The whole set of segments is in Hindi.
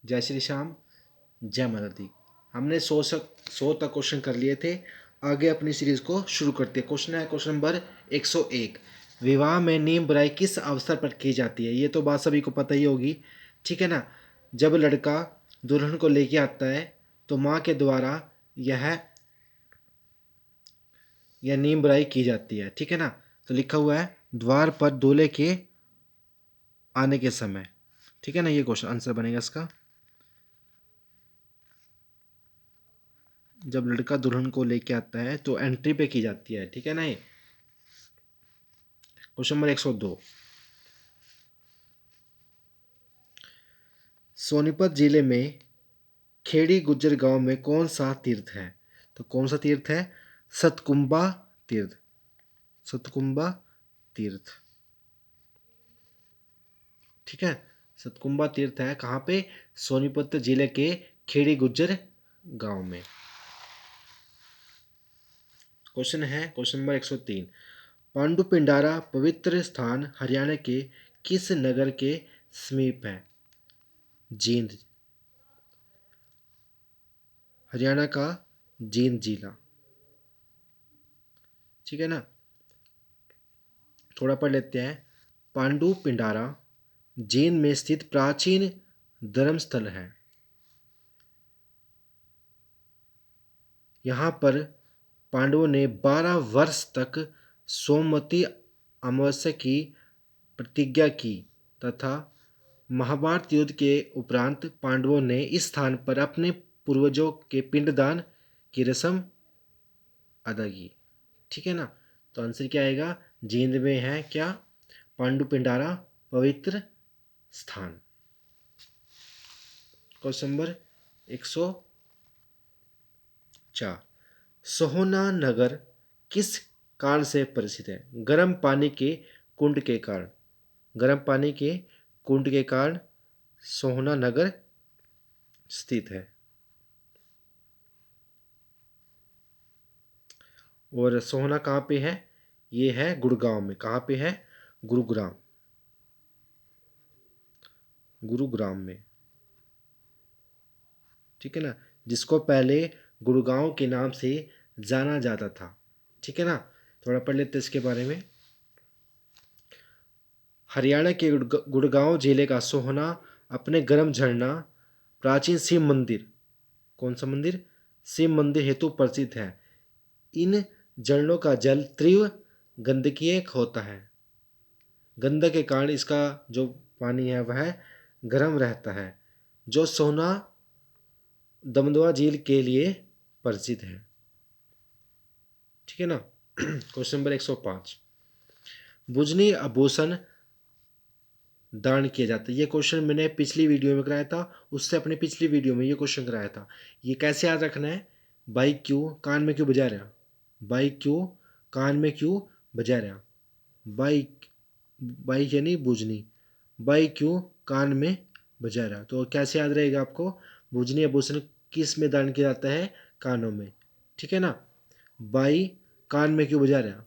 जय श्री श्याम, जय माता दी। हमने 100 तक क्वेश्चन कर लिए थे। आगे अपनी सीरीज को शुरू करते हैं। क्वेश्चन है क्वेश्चन नंबर 101। विवाह में नींव बुराई किस अवसर पर की जाती है? ये तो बात सभी को पता ही होगी, ठीक है ना। जब लड़का दुल्हन को लेके आता है तो माँ के द्वारा यह नींव बुराई की जाती है, ठीक है ना। तो लिखा हुआ है द्वार पर दूल्हे के आने के समय, ठीक है ना। ये क्वेश्चन आंसर बनेगा इसका। जब लड़का दुल्हन को लेके आता है तो एंट्री पे की जाती है, ठीक है ना। ये क्वेश्चन नंबर 102। सोनीपत जिले में खेड़ी गुज्जर गांव में कौन सा तीर्थ है? तो कौन सा तीर्थ है? सतकुंबा तीर्थ। सतकुंबा तीर्थ, ठीक है। सतकुंबा तीर्थ है कहाँ पे? सोनीपत जिले के खेड़ी गुज्जर गांव में। क्वेश्चन है क्वेश्चन नंबर 103। पांडु पिंडारा पवित्र स्थान हरियाणा के किस नगर के समीप है? जींद, हरियाणा का जींद जिला, ठीक है ना। थोड़ा पढ़ लेते हैं। पांडु पिंडारा जींद में स्थित प्राचीन धर्मस्थल है। यहाँ पर पांडवों ने 12 वर्ष तक सोमवती अमावस्या की प्रतिज्ञा की तथा महाभारत युद्ध के उपरांत पांडवों ने इस स्थान पर अपने पूर्वजों के पिंडदान की रस्म अदा की, ठीक है ना। तो आंसर क्या आएगा? जींद में है क्या? पांडु पिंडारा पवित्र स्थान। Question number 104। सोहना नगर किस कारण से प्रसिद्ध है? गर्म पानी के कुंड के कारण। गर्म पानी के कुंड के कारण सोहना नगर स्थित है। और सोहना कहाँ पे है? ये है गुड़गांव में। कहाँ पे है? गुरुग्राम, गुरुग्राम में, ठीक है ना। जिसको पहले गुड़गांव के नाम से जाना जाता था, ठीक है ना। थोड़ा पढ़ लेते हैं इसके बारे में। हरियाणा के गुड़गांव जिले का सोहना अपने गर्म झरना, प्राचीन शिव मंदिर, कौन सा मंदिर? शिव मंदिर हेतु प्रसिद्ध है। इन झरनों का जल तीव्र गंधकीय होता है। गंधक के कारण इसका जो पानी है वह गर्म रहता है, जो सोहना दमदमा झील के लिए प्रसिद्ध है, ठीक है ना। Question number 105। बुजनी आभूषण दान किया जाता है। ये क्वेश्चन मैंने पिछली वीडियो में कराया था, उससे अपनी पिछली वीडियो में ये क्वेश्चन कराया था। ये कैसे याद रखना है? बाई क्यों कान में क्यों बजा रहा? बाई क्यों कान में क्यों बजा रहा? बाई, बाई यानी बुजनी। बाई क्यों कान में बजा रहा? तो कैसे याद रहेगा आपको? बुजनी आभूषण किस में दान किया जाता है? कानों में, ठीक है ना। बाई कान में क्यों बजा रहा?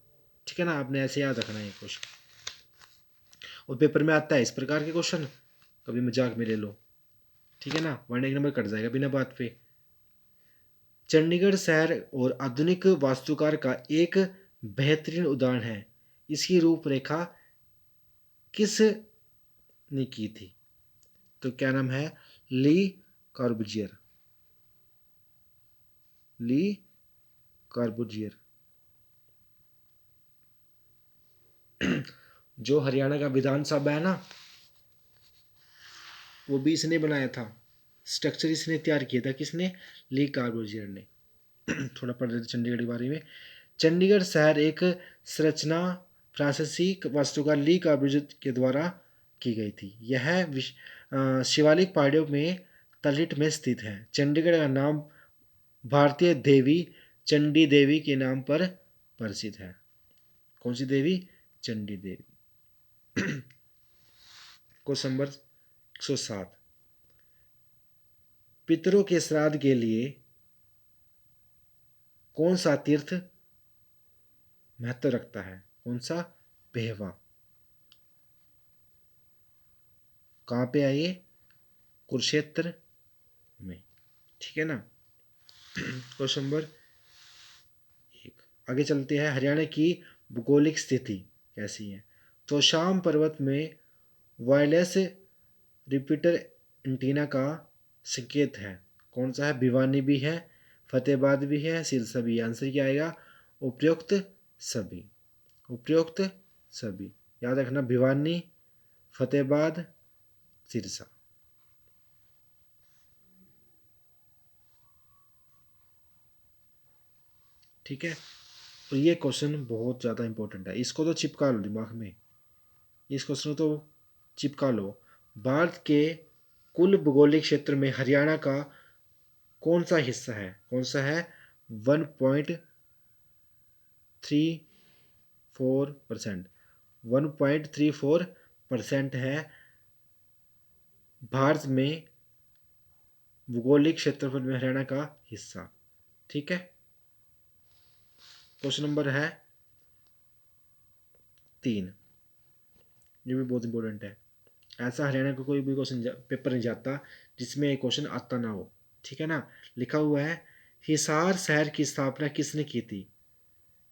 ठीक है ना। आपने ऐसे याद रखना है क्वेश्चन, और पेपर में आता है इस प्रकार के क्वेश्चन, कभी मजाक में ले लो, ठीक है ना। वरना एक नंबर कट जाएगा बिना बात पे। चंडीगढ़ शहर और आधुनिक वास्तुकार का एक बेहतरीन उदाहरण है। इसकी रूपरेखा किस ने की थी? तो क्या नाम है? ली कॉर्बुजियर। ली कॉर्बुजियर, जो हरियाणा का विधानसभा है ना, वो भी इसने बनाया था। स्ट्रक्चर इसने तैयार किया था। किसने? ली कार्बोजियर ने। थोड़ा पढ़ लेते चंडीगढ़ के बारे में। चंडीगढ़ शहर एक संरचना फ्रांसीसी वास्तुकार ली कार्बोजियर के द्वारा की गई थी। यह शिवालिक पहाड़ियों में तलहट में स्थित है। चंडीगढ़ का नाम भारतीय देवी चंडी देवी के नाम पर प्रसिद्ध है। कौन सी देवी? चंडी देवी। Question number 107। पितरों के श्राद्ध के लिए कौन सा तीर्थ महत्व रखता है? कौन सा? पेहवा। कहाँ पे है ये? कुरुक्षेत्र में। ठीक है ना। Question number 1। आगे चलते हैं। हरियाणा की भौगोलिक स्थिति कैसी है? तो शाम पर्वत में वायरलेस रिपीटर एंटीना का संकेत है। कौन सा है? भिवानी भी है, फतेहाबाद भी है, सिरसा भी है। आंसर क्या आएगा? उपयुक्त सभी। उपयुक्त सभी। याद रखना, भिवानी, फतेहाबाद, सिरसा। ठीक है। और ये क्वेश्चन बहुत ज़्यादा इंपॉर्टेंट है, इसको तो चिपका लो दिमाग में, इस क्वेश्चन को तो चिपका लो। भारत के कुल भौगोलिक क्षेत्र में हरियाणा का कौन सा हिस्सा है? कौन सा है? 1.34%। 1.34% है भारत में भौगोलिक क्षेत्रफल में हरियाणा का हिस्सा। ठीक है। क्वेश्चन नंबर है 3। ये भी बहुत इंपॉर्टेंट है। ऐसा हरियाणा का कोई भी क्वेश्चन पेपर नहीं जाता जिसमें ये क्वेश्चन आता ना हो। ठीक है ना। लिखा हुआ है, हिसार शहर की स्थापना किसने की थी?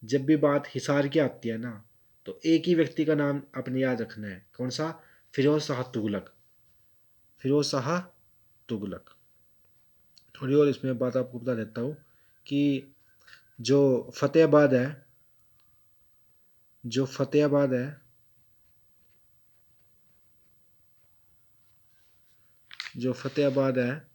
जब भी बात हिसार की आती है ना, तो एक ही व्यक्ति का नाम अपने याद रखना है। कौन सा? फिरोज शाह तुगलक। फिरोज शाह तुगलक। थोड़ी और इसमें बात आपको बता देता हूँ कि जो फतेहाबाद है, जो फतेहाबाद है, जो फतेहाबाद है,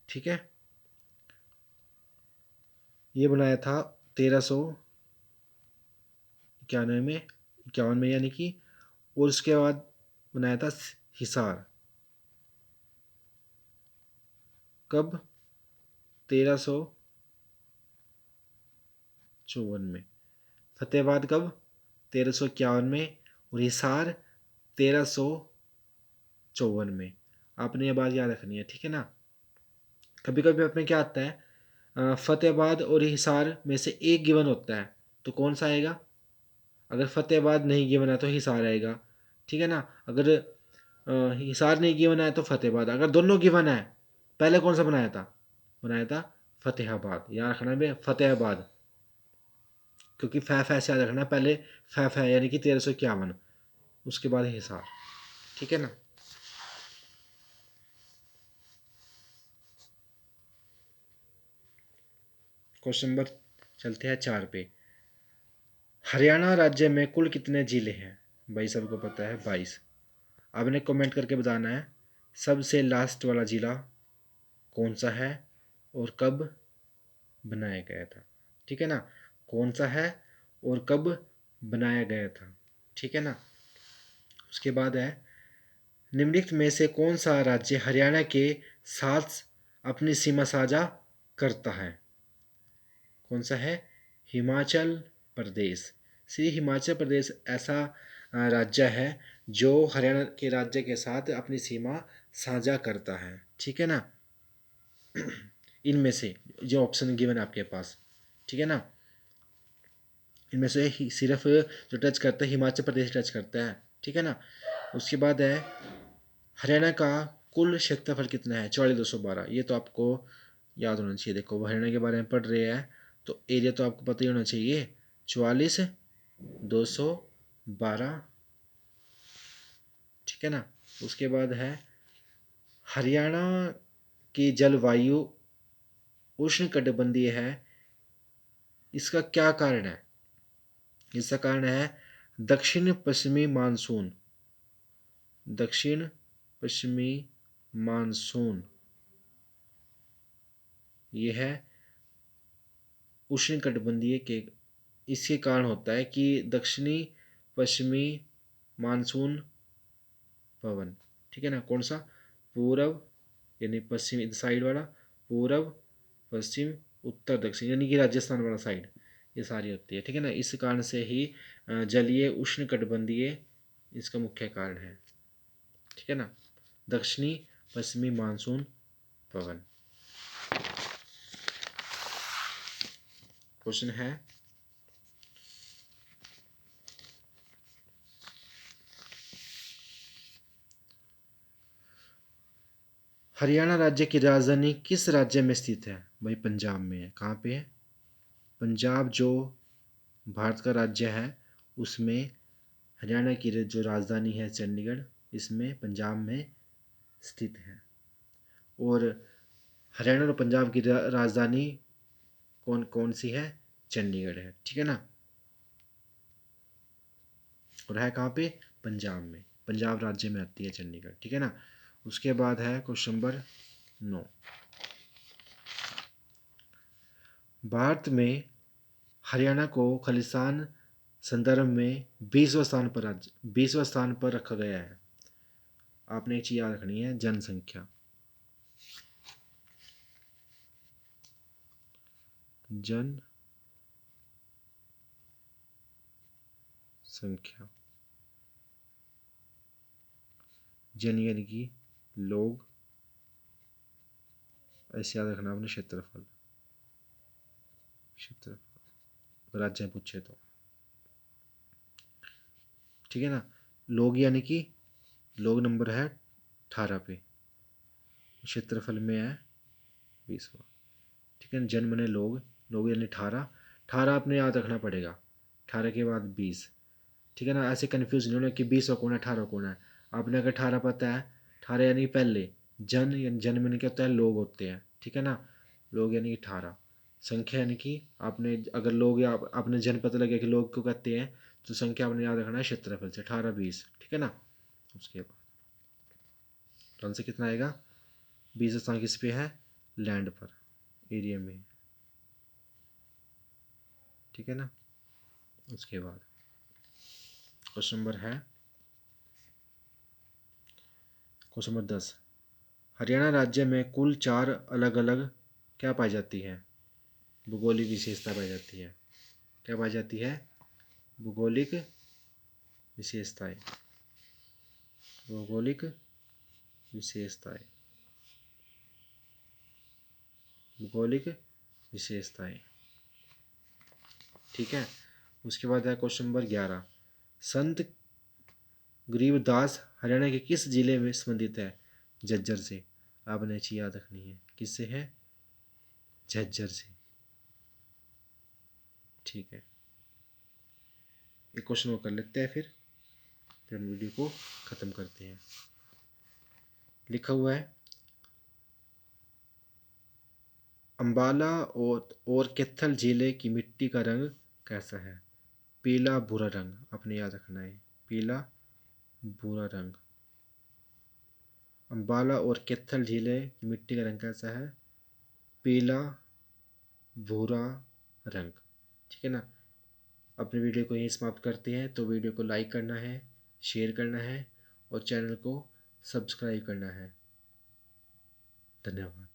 ठीक है, ये बनाया था 1391 में, 51 में यानी कि। और उसके बाद बनाया था हिसार। कब? 1354 में। फतेहाबाद कब? 1351 में। और हिसार 1354 में। आपने ये बात याद रखनी है। ठीक है ना। कभी कभी अपने क्या आता है, फतेहाबाद और हिसार में से एक गिवन होता है, तो कौन सा आएगा? अगर फतेहाबाद नहीं गिवन है तो हिसार आएगा। ठीक है ना। अगर हिसार नहीं गिवन है तो फतेहाबाद। अगर दोनों गिवन है, पहले कौन सा बनाया था? बनाया था फतेहाबाद। यहाँ रखना है फतेहाबाद, क्योंकि फै से याद रखना, पहले फै यानी कि 1351, उसके बाद हिसार। ठीक है ना। क्वेश्चन नंबर चलते हैं 4 पे। हरियाणा राज्य में कुल कितने जिले हैं? भाई सबको पता है 22। आपने कमेंट करके बताना है सबसे लास्ट वाला जिला कौन सा है और कब बनाया गया था। ठीक है ना। कौन सा है और कब बनाया गया था। ठीक है ना। उसके बाद है, निम्नलिखित में से कौन सा राज्य हरियाणा के साथ अपनी सीमा साझा करता है? कौन सा है? हिमाचल प्रदेश। श्री हिमाचल प्रदेश ऐसा राज्य है जो हरियाणा के राज्य के साथ अपनी सीमा साझा करता है। ठीक है ना। इनमें से जो ऑप्शन गिवन है आपके पास, ठीक है ना, इनमें से सिर्फ जो टच करता है हिमाचल प्रदेश टच करता है। ठीक है ना। उसके बाद है, हरियाणा का कुल क्षेत्रफल कितना है? 44,212। ये तो आपको याद होना चाहिए। देखो वो हरियाणा के बारे में पढ़ रहे हैं तो एरिया तो आपको पता ही होना चाहिए। 44,212। ठीक है ना। उसके बाद है, हरियाणा की जलवायु उष्णकटिबंधीय है, इसका क्या कारण है? इसका कारण है दक्षिण पश्चिमी मानसून। दक्षिण पश्चिमी मानसून ये है उष्णकटिबंधीय के, इसके कारण होता है कि दक्षिणी पश्चिमी मानसून पवन। ठीक है ना। कौन सा? पूर्व यानी पश्चिम साइड वाला, पूर्व, पश्चिम, उत्तर, दक्षिण यानी कि राजस्थान वाला साइड, ये सारी होती है। ठीक है ना। इस कारण से ही जलीय उष्णकटिबंधीय इसका मुख्य कारण है। ठीक है ना। दक्षिणी पश्चिमी मानसून पवन। क्वेश्चन है हरियाणा राज्य की राजधानी किस राज्य में स्थित है? भाई पंजाब में है। कहाँ पे है? पंजाब जो भारत का राज्य है उसमें हरियाणा की जो राजधानी है चंडीगढ़, इसमें पंजाब में स्थित है। और हरियाणा और पंजाब की राजधानी कौन कौन सी है? चंडीगढ़ है, ठीक है ना। और है कहाँ पे? पंजाब में, पंजाब राज्य में आती है चंडीगढ़, ठीक है ना। उसके बाद है क्वेश्चन नंबर 9। भारत में हरियाणा को खालिस्तान संदर्भ में 20वें स्थान पर रखा गया है। आपने एक चीज याद रखनी है, जनसंख्या। संख्या, जन यानी कि लोग, ऐसे याद रखना आपने। क्षेत्रफल, राज्य पूछे तो, ठीक है ना। लोग यानी कि लोग नंबर है 18 पे, क्षेत्रफल में है 20वां, ठीक है। जन बने लोग, लोग यानी 18, 18 आपने याद रखना पड़ेगा, 18 के बाद 20, ठीक है ना। ऐसे कन्फ्यूज नहीं होना कि 20 कौन है 18 कौन है। आपने अगर 18 पता है, 18 यानी पहले, जन यानी जन में क्या होता है? लोग होते हैं, ठीक है ना। लोग यानी 18, संख्या यानी कि आपने अगर लोग या आपने जन पता लगे कि लोग को कहते हैं, तो संख्या आपने याद रखना है क्षेत्रफल से, 18 20, ठीक है ना। उसके बाद तो आंसर कितना आएगा? 20 स्थान किस पे है? लैंड पर, एरिया में, ठीक है ना। उसके बाद क्वेश्चन नंबर है क्वेश्चन नंबर 10। हरियाणा राज्य में कुल 4 अलग अलग क्या पाई जाती है? भूगोलिक विशेषता पाई जाती है। क्या पाई जाती है? भूगोलिक विशेषताएं, भौगोलिक विशेषताएं, भौगोलिक विशेषताएं, ठीक है। उसके बाद है क्वेश्चन नंबर 11। संत गरीबदास हरियाणा के किस जिले में संबंधित है? झज्जर से। आपने अच्छी याद रखनी है, किससे है? झज्जर से, ठीक है। एक क्वेश्चन वो कर लेते हैं, फिर हम वीडियो को ख़त्म करते हैं। लिखा हुआ है अम्बाला और कैथल जिले की मिट्टी का रंग कैसा है? पीला भूरा रंग, अपने याद रखना है, पीला भूरा रंग। अम्बाला और कैथल जिले की मिट्टी का रंग कैसा है? पीला भूरा रंग, ठीक है ना। अपने वीडियो को यहीं समाप्त करते हैं। तो वीडियो को लाइक करना है, शेयर करना है और चैनल को सब्सक्राइब करना है। धन्यवाद।